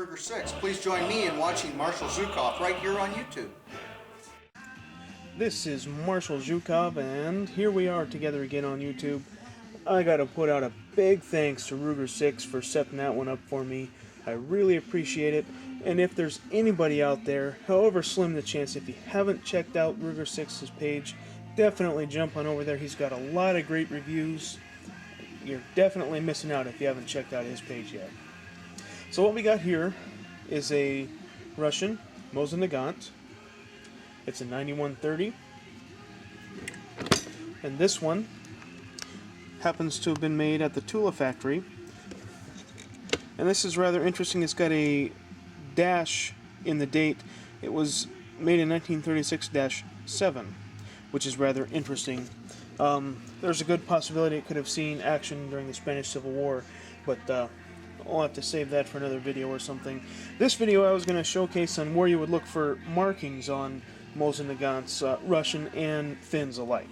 Ruger 6. Please join me in watching Marshall Zhukov right here on YouTube. This is Marshall Zhukov, and here we are together again on YouTube. I gotta put out a big thanks to Ruger 6 for setting that one up for me. I really appreciate it, and if there's anybody out there, however slim the chance, if you haven't checked out Ruger 6's page, definitely jump on over there. He's got a lot of great reviews. You're definitely missing out if you haven't checked out his page yet. So what we got here is a Russian Mosin Nagant. It's a 9130, and this one happens to have been made at the Tula factory. And this is rather interesting. It's got a dash in the date. It was made in 1936-7, which is rather interesting. There's a good possibility it could have seen action during the Spanish Civil War, but I'll have to save that for another video or something. This video I was going to showcase on where you would look for markings on Mosin Nagant's Russian and Finns alike.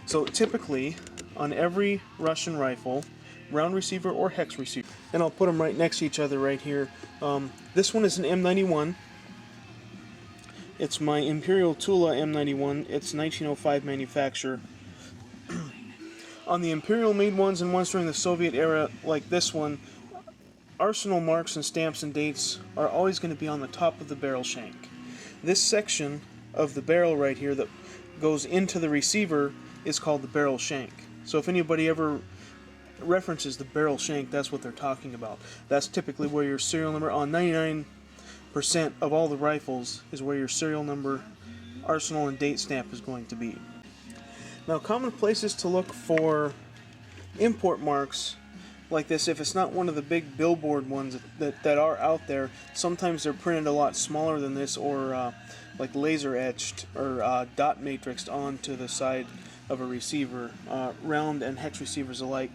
So typically, on every Russian rifle, round receiver or hex receiver, and I'll put them right next to each other right here. This one is an M91. It's my Imperial Tula M91. It's 1905 manufacture. On the Imperial made ones and ones during the Soviet era, like this one, arsenal marks and stamps and dates are always going to be on the top of the barrel shank. This section of the barrel right here that goes into the receiver is called the barrel shank. So if anybody ever references the barrel shank, that's what they're talking about. That's typically where your serial number, on 99% of all the rifles, is where your serial number, arsenal, and date stamp is going to be. Now, common places to look for import marks like this, if it's not one of the big billboard ones that are out there, sometimes they're printed a lot smaller than this, or like laser etched or dot matrixed onto the side of a receiver, round and hex receivers alike.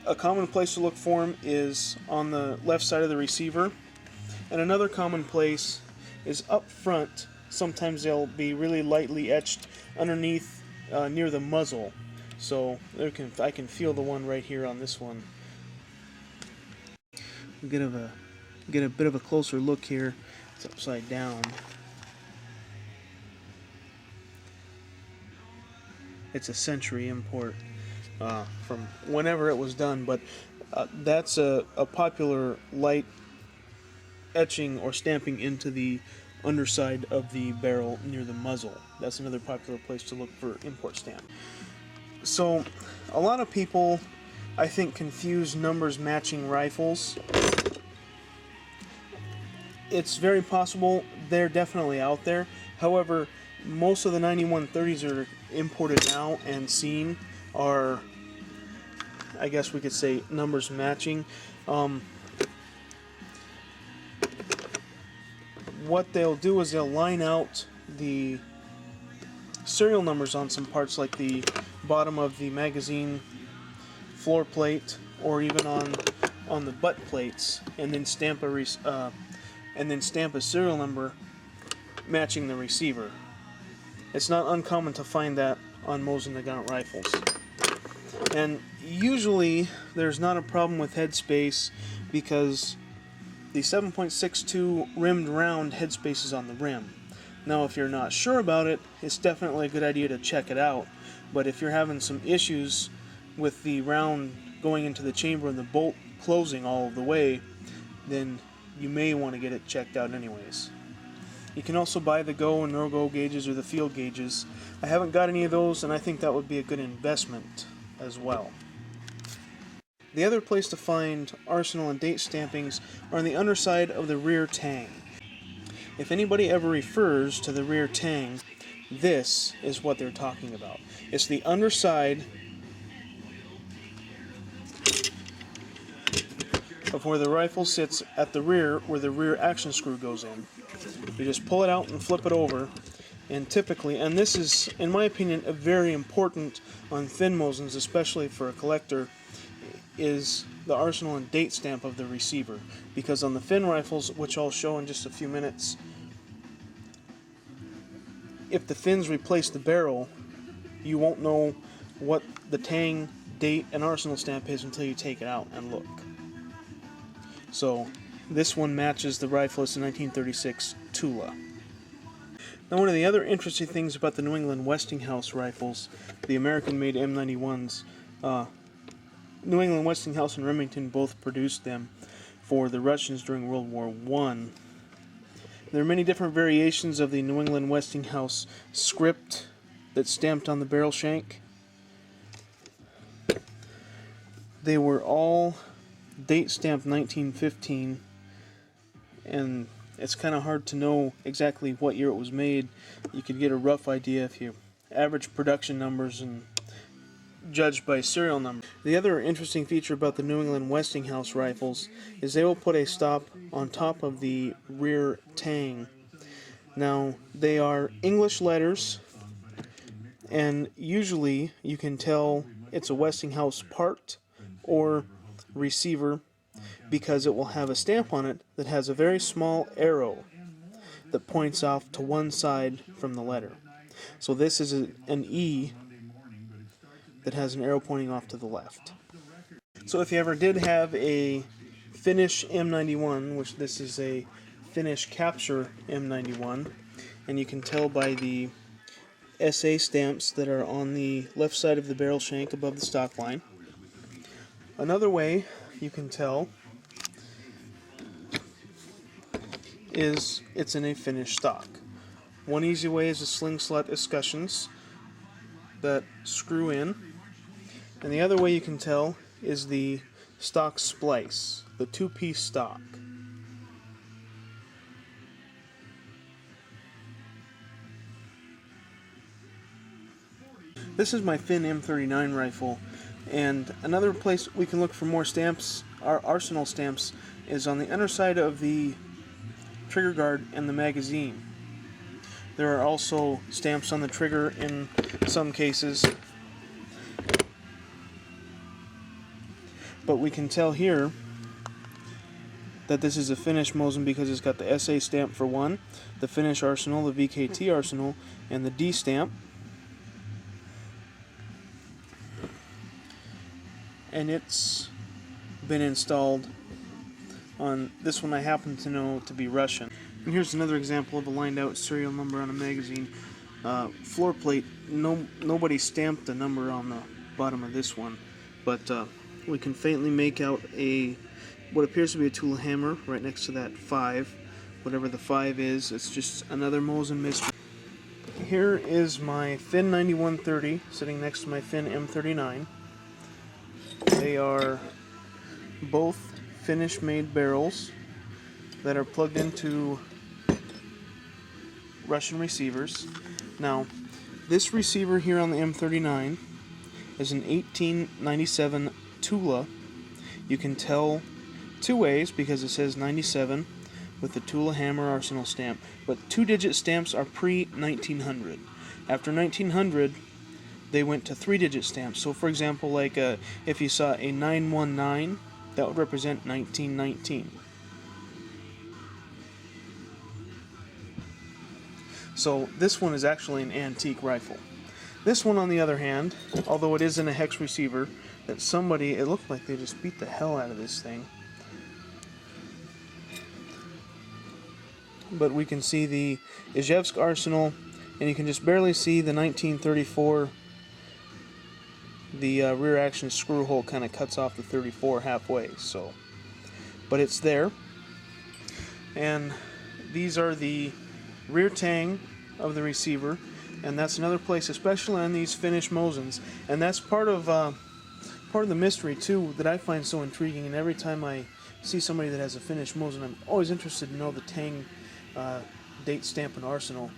A common place to look for them is on the left side of the receiver, and another common place is up front. Sometimes they'll be really lightly etched underneath near the muzzle. So I can feel the one right here on this one. Get a bit of a closer look here. It's upside down. It's a century import from whenever it was done, but that's a popular light etching or stamping into the underside of the barrel near the muzzle. That's another popular place to look for import stamp. So a lot of people, I think, confuse numbers matching rifles. It's very possible they're definitely out there. However, most of the 9130s that are imported now and seen are, I guess we could say, numbers matching. What they'll do is they'll line out the serial numbers on some parts, like the bottom of the magazine floor plate, or even on the butt plates, and then stamp a serial number matching the receiver. It's not uncommon to find that on Mosin Nagant rifles. And usually there's not a problem with headspace, because the 7.62 rimmed round headspace is on the rim. Now, if you're not sure about it, it's definitely a good idea to check it out. But if you're having some issues with the round going into the chamber and the bolt closing all of the way, then you may want to get it checked out anyways. You can also buy the go and no-go gauges or the field gauges. I haven't got any of those, and I think that would be a good investment as well. The other place to find arsenal and date stampings are on the underside of the rear tang. If anybody ever refers to the rear tang, this is what they're talking about. It's the underside of where the rifle sits at the rear, where the rear action screw goes in. You just pull it out and flip it over, and typically, and this is, in my opinion, a very important on thin Mosins, especially for a collector, is the arsenal and date stamp of the receiver. Because on the Finn rifles, which I'll show in just a few minutes, if the fins replace the barrel, you won't know what the Tang, date, and arsenal stamp is until you take it out and look. So this one matches the rifle. It's a 1936 Tula. Now, one of the other interesting things about the New England Westinghouse rifles, the American-made M91s, New England Westinghouse and Remington both produced them for the Russians during World War I. There are many different variations of the New England Westinghouse script that's stamped on the barrel shank. They were all date stamped 1915, and it's kind of hard to know exactly what year it was made. You could get a rough idea if you average production numbers and judged by serial number. The other interesting feature about the New England Westinghouse rifles is they will put a stop on top of the rear Tang. Now, they are English letters, and usually you can tell it's a Westinghouse part or receiver because it will have a stamp on it that has a very small arrow that points off to one side from the letter. So this is an E that has an arrow pointing off to the left. So if you ever did have a Finnish M91, which this is a Finnish Capture M91, and you can tell by the SA stamps that are on the left side of the barrel shank above the stock line. Another way you can tell is it's in a Finnish stock. One easy way is the sling slot escutcheons that screw in, and the other way you can tell is the stock splice, the two-piece stock. This is my Finn M39 rifle, and another place we can look for more stamps, our arsenal stamps, is on the underside of the trigger guard and the magazine. There are also stamps on the trigger in some cases, but we can tell here that this is a Finnish Mosin because it's got the SA stamp for one, the Finnish arsenal, the VKT arsenal, and the D stamp. And it's been installed on this one I happen to know to be Russian. And here's another example of a lined out serial number on a magazine. Floor plate, nobody stamped the number on the bottom of this one, but we can faintly make out what appears to be a Tula hammer right next to that 5. Whatever the 5 is, it's just another Mosin mystery. Here is my Finn 9130 sitting next to my Finn M39. They are both Finnish-made barrels that are plugged into Russian receivers. Now, this receiver here on the M39 is an 1897 Tula. You can tell two ways because it says 97 with the Tula hammer arsenal stamp, but two-digit stamps are pre-1900. After 1900, they went to three-digit stamps. So, for example, like if you saw a 919, that would represent 1919. So this one is actually an antique rifle. This one, on the other hand, although it is in a hex receiver, that it looked like they just beat the hell out of this thing. But we can see the Izhevsk arsenal, and you can just barely see the 1934. The rear action screw hole kind of cuts off the 34 halfway, so, but it's there. And these are the rear Tang of the receiver, and that's another place, especially on these Finnish Mosins, and that's part of the mystery too that I find so intriguing. And every time I see somebody that has a Finnish Mosin, I'm always interested to know the Tang date stamp and arsenal.